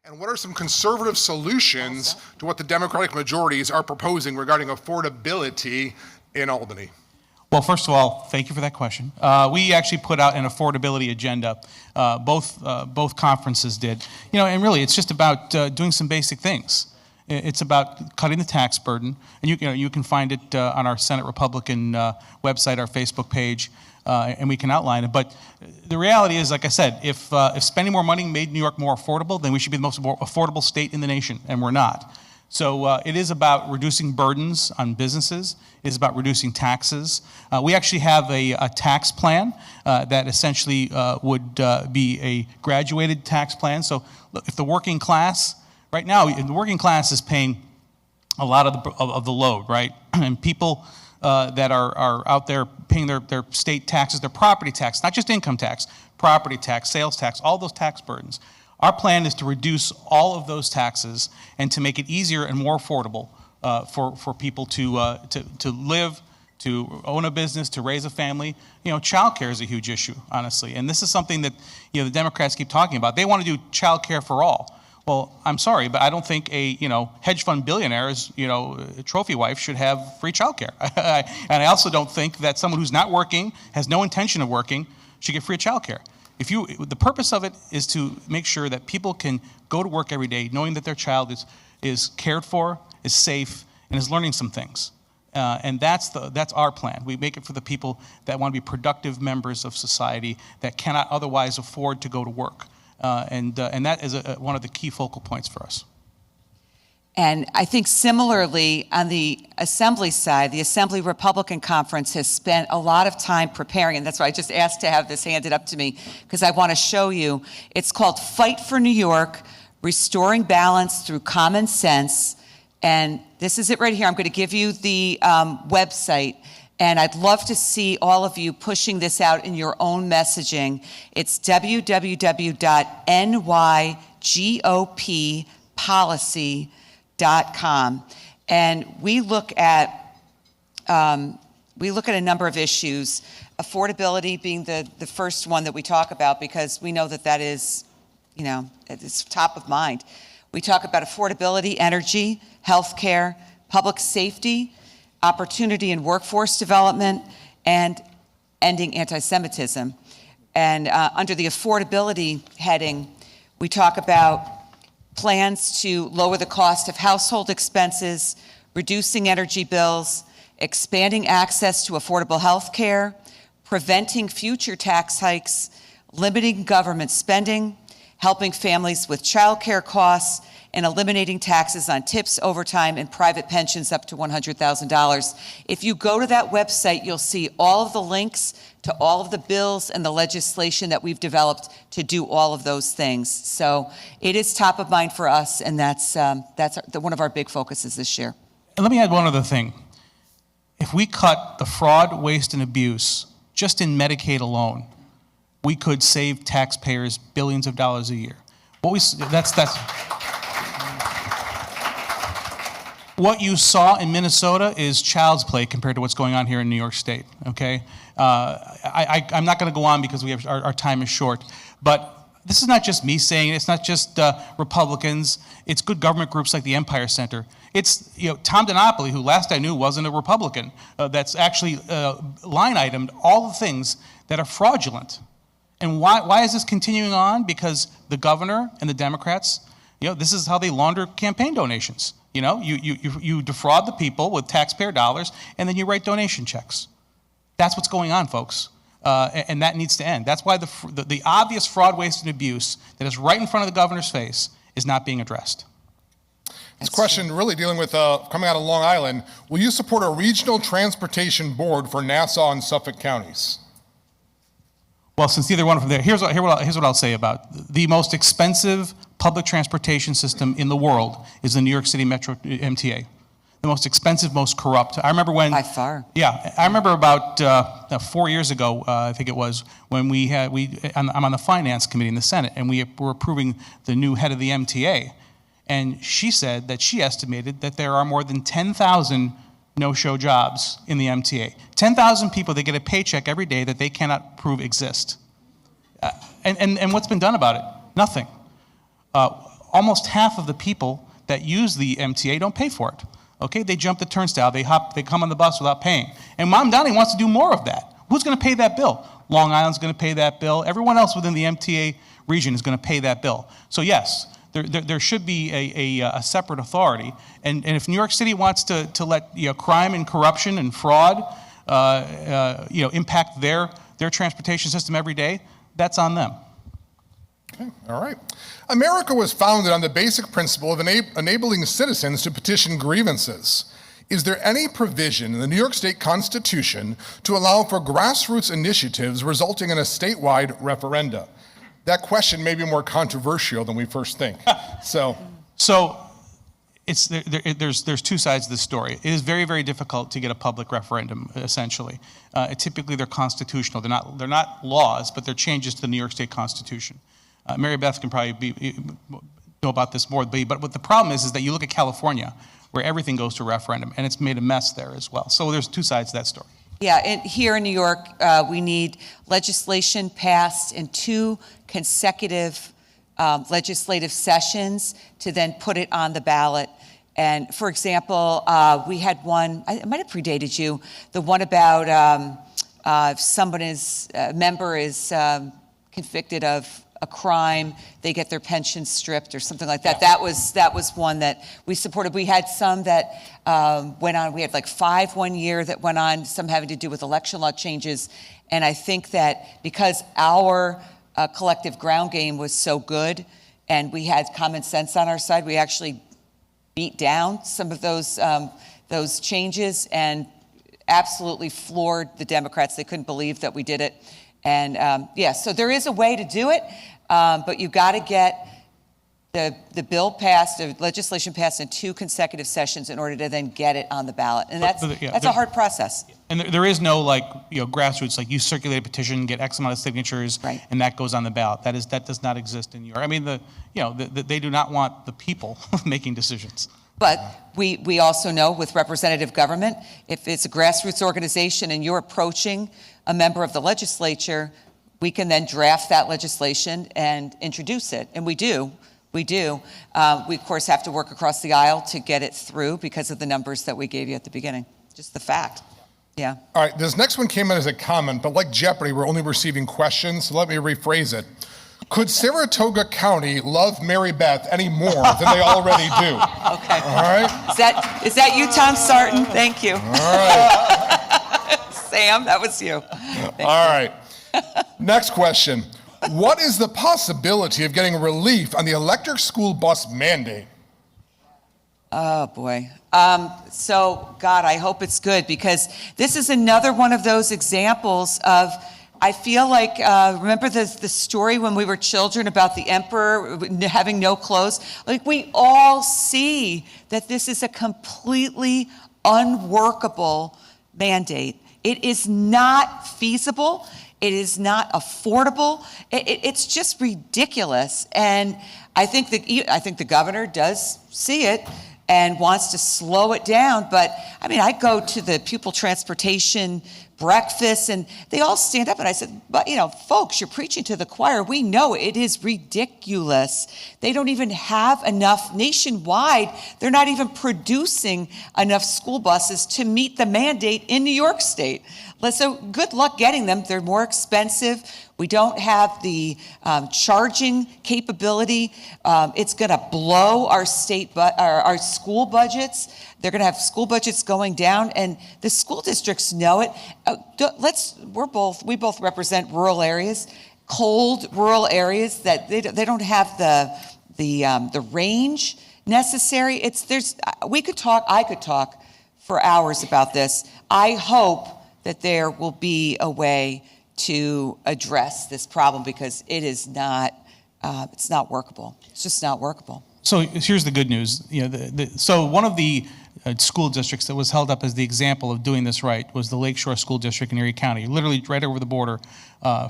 And what are some conservative solutions to what the Democratic majorities are proposing regarding affordability in Albany? Well, first of all, thank you for that question. We actually put out an affordability agenda. Both conferences did. And really, it's just about doing some basic things. It's about cutting the tax burden, and you can find it on our Senate Republican website, our Facebook page, and we can outline it. But the reality is, like I said, if spending more money made New York more affordable, then we should be the most affordable state in the nation, and we're not. So it is about reducing burdens on businesses. It is about reducing taxes. We actually have a tax plan that essentially would be a graduated tax plan. So look, if the working class, right now, the working class is paying a lot of the load, right? And people that are out there paying their state taxes, their property tax, not just income tax, property tax, sales tax, all those tax burdens. Our plan is to reduce all of those taxes and to make it easier and more affordable for people to live, to own a business, to raise a family. Child care is a huge issue, honestly. And this is something that the Democrats keep talking about. They want to do child care for all. Well, I'm sorry, but I don't think a hedge fund billionaire's trophy wife should have free child care. And I also don't think that someone who's not working, has no intention of working, should get free child care. The purpose of it is to make sure that people can go to work every day knowing that their child is cared for, is safe, and is learning some things. And that's our plan. We make it for the people that want to be productive members of society that cannot otherwise afford to go to work. And that is one of the key focal points for us. And I think similarly on the Assembly side, the Assembly Republican Conference has spent a lot of time preparing, and that's why I just asked to have this handed up to me, because I want to show you. It's called Fight for New York, Restoring Balance Through Common Sense. And this is it right here. I'm going to give you the website. And I'd love to see all of you pushing this out in your own messaging. It's www.nygoppolicy.com. And we look at a number of issues, affordability being the first one that we talk about, because we know that is, it's top of mind. We talk about affordability, energy, healthcare, public safety, opportunity and workforce development, and ending anti-Semitism. And under the affordability heading, we talk about plans to lower the cost of household expenses, reducing energy bills, expanding access to affordable health care, preventing future tax hikes, limiting government spending, helping families with child care costs, and eliminating taxes on tips, overtime, and private pensions up to $100,000. If you go to that website, you'll see all of the links to all of the bills and the legislation that we've developed to do all of those things. So it is top of mind for us, and that's one of our big focuses this year. And let me add one other thing. If we cut the fraud, waste, and abuse just in Medicaid alone, we could save taxpayers billions of dollars a year. What you saw in Minnesota is child's play compared to what's going on here in New York State, okay? I'm not gonna go on because we have our time is short, but this is not just me saying it, it's not just Republicans, it's good government groups like the Empire Center. It's Tom DiNapoli, who last I knew wasn't a Republican, that's actually line itemed all the things that are fraudulent. And why is this continuing on? Because the governor and the Democrats, this is how they launder campaign donations. You defraud the people with taxpayer dollars, and then you write donation checks. That's what's going on, folks, and that needs to end. That's why the obvious fraud, waste, and abuse that is right in front of the governor's face is not being addressed. This question really dealing with coming out of Long Island. Will you support a regional transportation board for Nassau and Suffolk counties? Well, since neither one of them there, here's what I'll say about the most expensive public transportation system in the world is the New York City Metro MTA. The most expensive, most corrupt. I remember when... By far. Yeah, I remember about 4 years ago, I think it was, when I'm on the finance committee in the Senate, and we were approving the new head of the MTA, and she said that she estimated that there are more than 10,000 no-show jobs in the MTA. 10,000 people that get a paycheck every day that they cannot prove exist. And what's been done about it? Nothing. almost half of the people that use the MTA don't pay for it. Okay, they jump the turnstile, they come on the bus without paying. And Mom Downey wants to do more of that. Who's going to pay that bill? Long Island's going to pay that bill. Everyone else within the MTA region is going to pay that bill. So yes, there should be a separate authority. And if New York City wants to let crime and corruption and fraud impact their transportation system every day, that's on them. Okay, all right. America was founded on the basic principle of enabling citizens to petition grievances. Is there any provision in the New York State Constitution to allow for grassroots initiatives resulting in a statewide referenda? That question may be more controversial than we first think. So there's two sides to this story. It is very, very difficult to get a public referendum, essentially. Typically, they're constitutional. They're not laws, but they're changes to the New York State Constitution. Mary Beth can probably know about this more, but what the problem is that you look at California, where everything goes to referendum, and it's made a mess there as well. So there's two sides to that story. Yeah, and here in New York, we need legislation passed in 2 consecutive legislative sessions to then put it on the ballot. And for example, we had one, it might have predated you, the one about if someone a member is convicted of a crime, they get their pension stripped or something like that. That was one that we supported. We had some that went on. We had like 5 one year that went on, some having to do with election law changes. And I think that because our collective ground game was so good and we had common sense on our side, we actually beat down some of those changes and absolutely floored the Democrats. They couldn't believe that we did it. And so there is a way to do it, but you've got to get the bill passed, the legislation passed in 2 consecutive sessions in order to then get it on the ballot. And that's a hard process. And there is no grassroots, like you circulate a petition, get X amount of signatures, right, and that goes on the ballot. That does not exist in New York. I mean, they do not want the people making decisions. But we also know with representative government, if it's a grassroots organization and you're approaching a member of the legislature, we can then draft that legislation and introduce it. And we do. We, of course, have to work across the aisle to get it through because of the numbers that we gave you at the beginning. Just the fact. Yeah. All right, this next one came in as a comment, but like Jeopardy, we're only receiving questions, so let me rephrase it. Could Saratoga County love Mary Beth any more than they already do? Okay. All right. Is that you, Tom Sarton? Thank you. All right. Sam, that was you. All right. Next question. What is the possibility of getting relief on the electric school bus mandate? Oh, boy. So, God, I hope it's good, because this is another one of those examples of, I feel like, remember the story when we were children about the emperor having no clothes? Like, we all see that this is a completely unworkable mandate. It is not feasible. It is not affordable. It's just ridiculous. And I think the governor does see it and wants to slow it down. But I mean, I go to the pupil transportation breakfast and they all stand up and I said, but folks, you're preaching to the choir. We know it is ridiculous. They don't even have enough nationwide. They're not even producing enough school buses to meet the mandate in New York State. So good luck getting them. They're more expensive. We don't have the charging capability. It's going to blow our our school budgets. They're going to have school budgets going down, and the school districts know it. We both represent rural areas, cold rural areas that they don't have the range necessary. I could talk for hours about this. I hope that there will be a way to address this problem, because it is not, it's not workable. It's just not workable. So here's the good news. So one of the school districts that was held up as the example of doing this right was the Lakeshore School District in Erie County, literally right over the border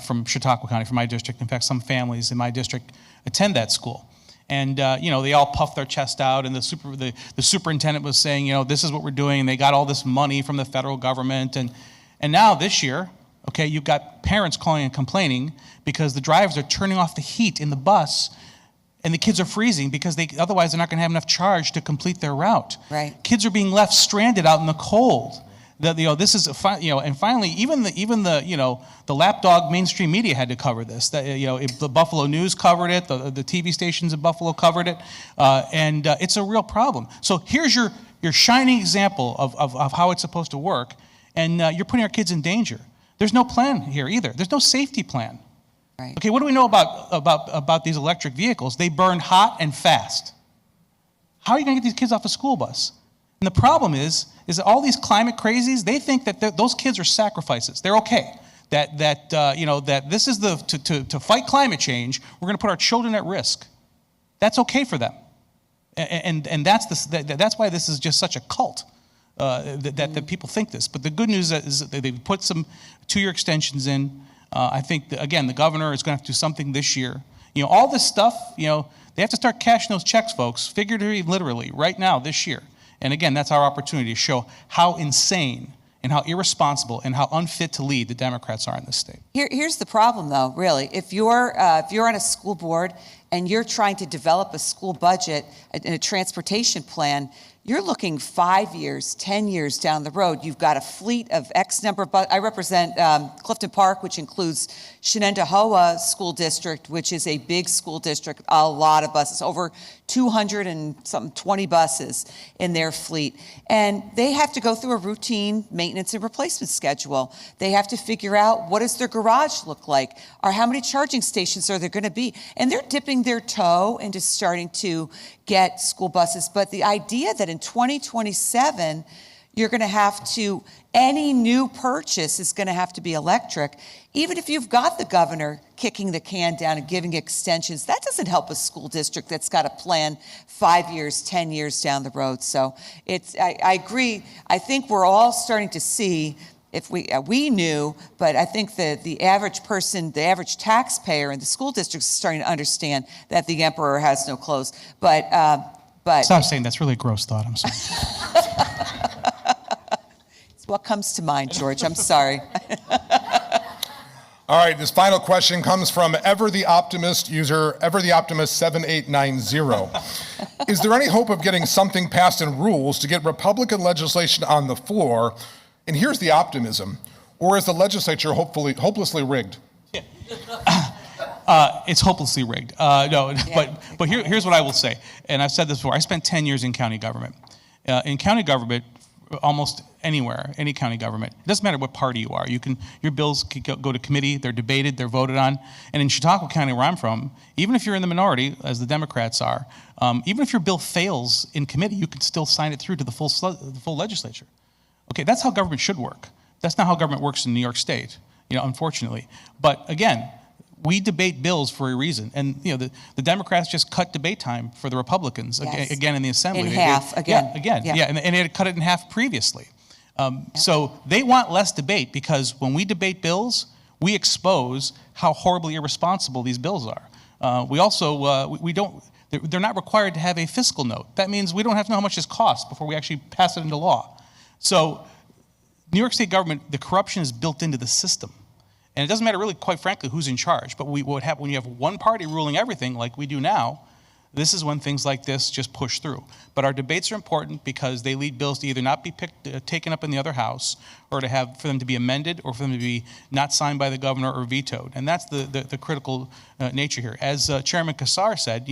from Chautauqua County, from my district. In fact, some families in my district attend that school. And, they all puffed their chest out, and the superintendent was saying, this is what we're doing, and they got all this money from the federal government. And now this year, okay, you've got parents calling and complaining because the drivers are turning off the heat in the bus And the kids are freezing because otherwise they're not going to have enough charge to complete their route. Right. Kids are being left stranded out in the cold. This is and finally even the lapdog mainstream media had to cover this. The Buffalo News covered it, the TV stations in Buffalo covered it, and it's a real problem. So here's your shining example of how it's supposed to work, and you're putting our kids in danger. There's no plan here either. There's no safety plan. Right. Okay, what do we know about these electric vehicles? They burn hot and fast. How are you going to get these kids off a school bus? And the problem is that all these climate crazies, they think that those kids are sacrifices. They're okay. That this is to fight climate change, we're going to put our children at risk. That's okay for them. And that's why this is just such a cult. That people think this. But the good news is that they've put some 2-year extensions in. I think, again, the governor is going to have to do something this year. All this stuff, they have to start cashing those checks, folks, figuratively, literally, right now, this year. And again, that's our opportunity to show how insane and how irresponsible and how unfit to lead the Democrats are in this state. Here's the problem, though, really. If you're on a school board and you're trying to develop a school budget and a transportation plan, you're looking 5 years, 10 years down the road. You've got a fleet of X number of I represent Clifton Park, which includes Shenendehowa School District, which is a big school district, a lot of buses, over 220 buses in their fleet. And they have to go through a routine maintenance and replacement schedule. They have to figure out, what does their garage look like? Or how many charging stations are there going to be? And they're dipping their toe into starting to get school buses. But the idea that in 2027, you're going to have to, any new purchase is going to have to be electric, even if you've got the governor kicking the can down and giving extensions, that doesn't help a school district that's got a plan 5 years, 10 years down the road. So I agree. I think we're all starting to see, if we knew, but I think the average person, the average taxpayer in the school districts is starting to understand that the emperor has no clothes. But Stop saying that's really a gross thought. I'm sorry. It's what comes to mind, George. I'm sorry. All right, this final question comes from Ever the Optimist user, Ever the Optimist 7890. Is there any hope of getting something passed in rules to get Republican legislation on the floor? And here's the optimism. Or is the legislature hopelessly rigged? It's hopelessly rigged. No, yeah. But here's what I will say, and I've said this before. I spent 10 years in county government. In county government, almost anywhere, any county government, it doesn't matter what party you are. Your bills can go to committee, they're debated, they're voted on. And in Chautauqua County, where I'm from, even if you're in the minority, as the Democrats are, even if your bill fails in committee, you can still sign it through to the full legislature. Okay, that's how government should work. That's not how government works in New York State, unfortunately. But again, we debate bills for a reason. And the Democrats just cut debate time for the Republicans, yes. Again in the Assembly. In half, again. Yeah, and they had cut it in half previously. So they want less debate because when we debate bills, we expose how horribly irresponsible these bills are. We also, they're not required to have a fiscal note. That means we don't have to know how much this costs before we actually pass it into law. So New York State government, the corruption is built into the system. And it doesn't matter really, quite frankly, who's in charge. But what happens when you have one party ruling everything like we do now, this is when things like this just push through. But our debates are important because they lead bills to either not be taken up in the other house or for them to be amended or for them to be not signed by the governor or vetoed. And that's the critical nature here. As Chairman Kassar said,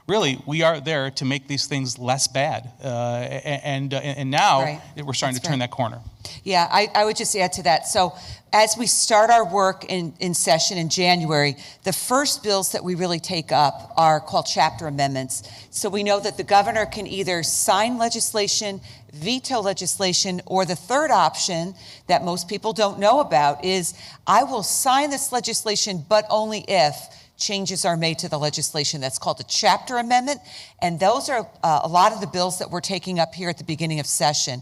really, we are there to make these things less bad. And now right. We're starting to turn that corner. Yeah, I would just add to that. So as we start our work in session in January, the first bills that we really take up are called chapter amendments. So we know that the governor can either sign legislation, veto legislation, or the third option that most people don't know about is, I will sign this legislation, but only if changes are made to the legislation. That's called a chapter amendment. And those are a lot of the bills that we're taking up here at the beginning of session.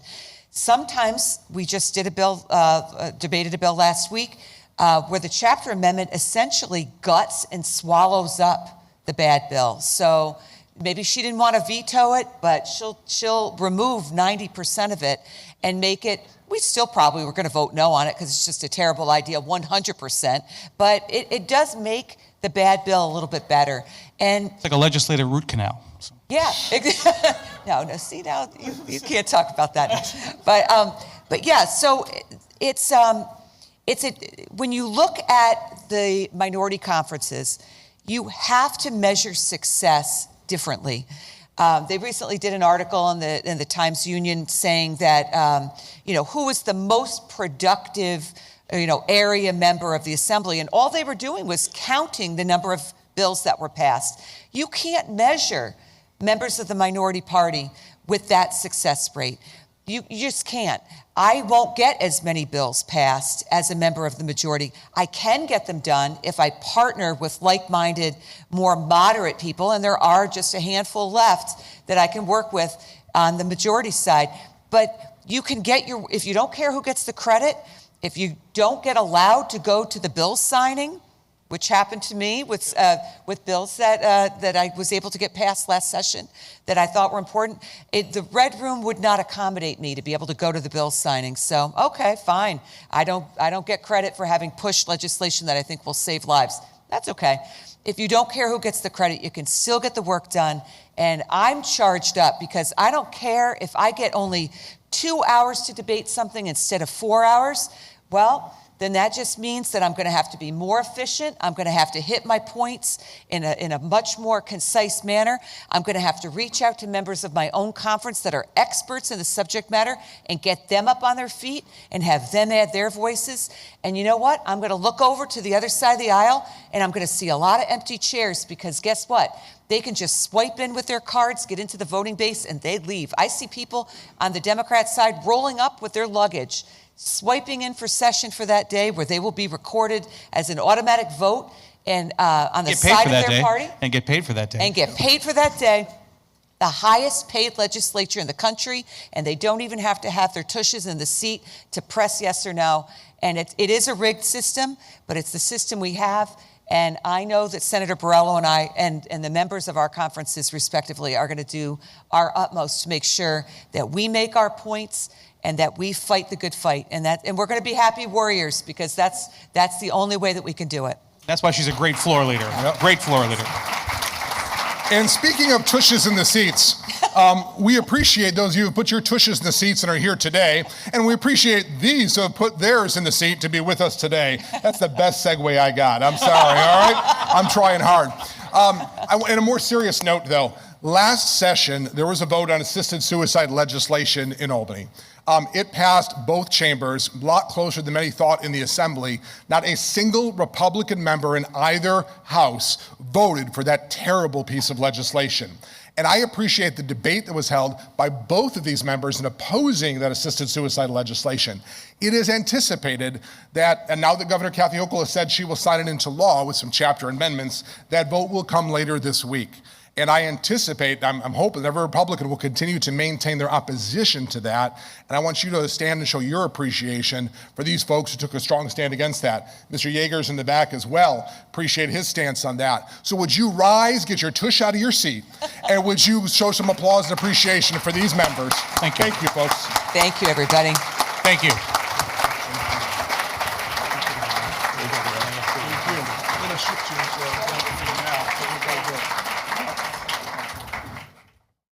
Sometimes we just did debated a bill last week where the chapter amendment essentially guts and swallows up the bad bill. So maybe she didn't want to veto it, but she'll remove 90% of it. and make it, we still probably were going to vote no on it because it's just a terrible idea 100%, but it does make the bad bill a little bit better. And It's like a legislative root canal. So. yeah, no, see now you can't talk about that. But yeah, so when you look at the minority conferences, you have to measure success differently. They recently did an article in the Times Union saying that who was the most productive area member of the Assembly, and all they were doing was counting the number of bills that were passed. You can't measure members of the minority party with that success rate. You just can't. I won't get as many bills passed as a member of the majority. I can get them done if I partner with like-minded, more moderate people, and there are just a handful left that I can work with on the majority side. But you can get if you don't care who gets the credit, if you don't get allowed to go to the bill signing, which happened to me with bills that I was able to get passed last session that I thought were important. The Red Room would not accommodate me to be able to go to the bill signing. So, okay, fine. I don't get credit for having pushed legislation that I think will save lives. That's okay. If you don't care who gets the credit, you can still get the work done. And I'm charged up because I don't care if I get only 2 hours to debate something instead of 4 hours. Well, then that just means that I'm going to have to be more efficient. I'm going to have to hit my points in a much more concise manner. I'm going to have to reach out to members of my own conference that are experts in the subject matter and get them up on their feet and have them add their voices. And you know what? I'm going to look over to the other side of the aisle and I'm going to see a lot of empty chairs because guess what? They can just swipe in with their cards, get into the voting base, and they leave. I see people on the Democrat side rolling up with their luggage, swiping in for session for that day where they will be recorded as an automatic vote and on the side of their party. And get paid for that day. And get paid for that day. The highest paid legislature in the country, and they don't even have to have their tushes in the seat to press yes or no. And it is a rigged system, but it's the system we have. And I know that Senator Borrello and I and the members of our conferences respectively are going to do our utmost to make sure that we make our points and that we fight the good fight, and we're going to be happy warriors because that's the only way that we can do it. That's why she's a great floor leader. Yep. Great floor leader. And speaking of tushes in the seats, we appreciate those of you who put your tushes in the seats and are here today, and we appreciate these who have put theirs in the seat to be with us today. That's the best segue I got. I'm sorry, all right? I'm trying hard. On a more serious note, though, last session, there was a vote on assisted suicide legislation in Albany. It passed both chambers, a lot closer than many thought in the Assembly. Not a single Republican member in either house voted for that terrible piece of legislation. And I appreciate the debate that was held by both of these members in opposing that assisted suicide legislation. It is anticipated that, and now that Governor Kathy Hochul has said she will sign it into law with some chapter amendments, that vote will come later this week. And I anticipate, I'm hoping that every Republican will continue to maintain their opposition to that. And I want you to stand and show your appreciation for these folks who took a strong stand against that. Mr. Yeager's in the back as well. Appreciate his stance on that. So would you rise, get your tush out of your seat, and would you show some applause and appreciation for these members? Thank you. Thank you, folks. Thank you, everybody. Thank you. I'm going to shift you now.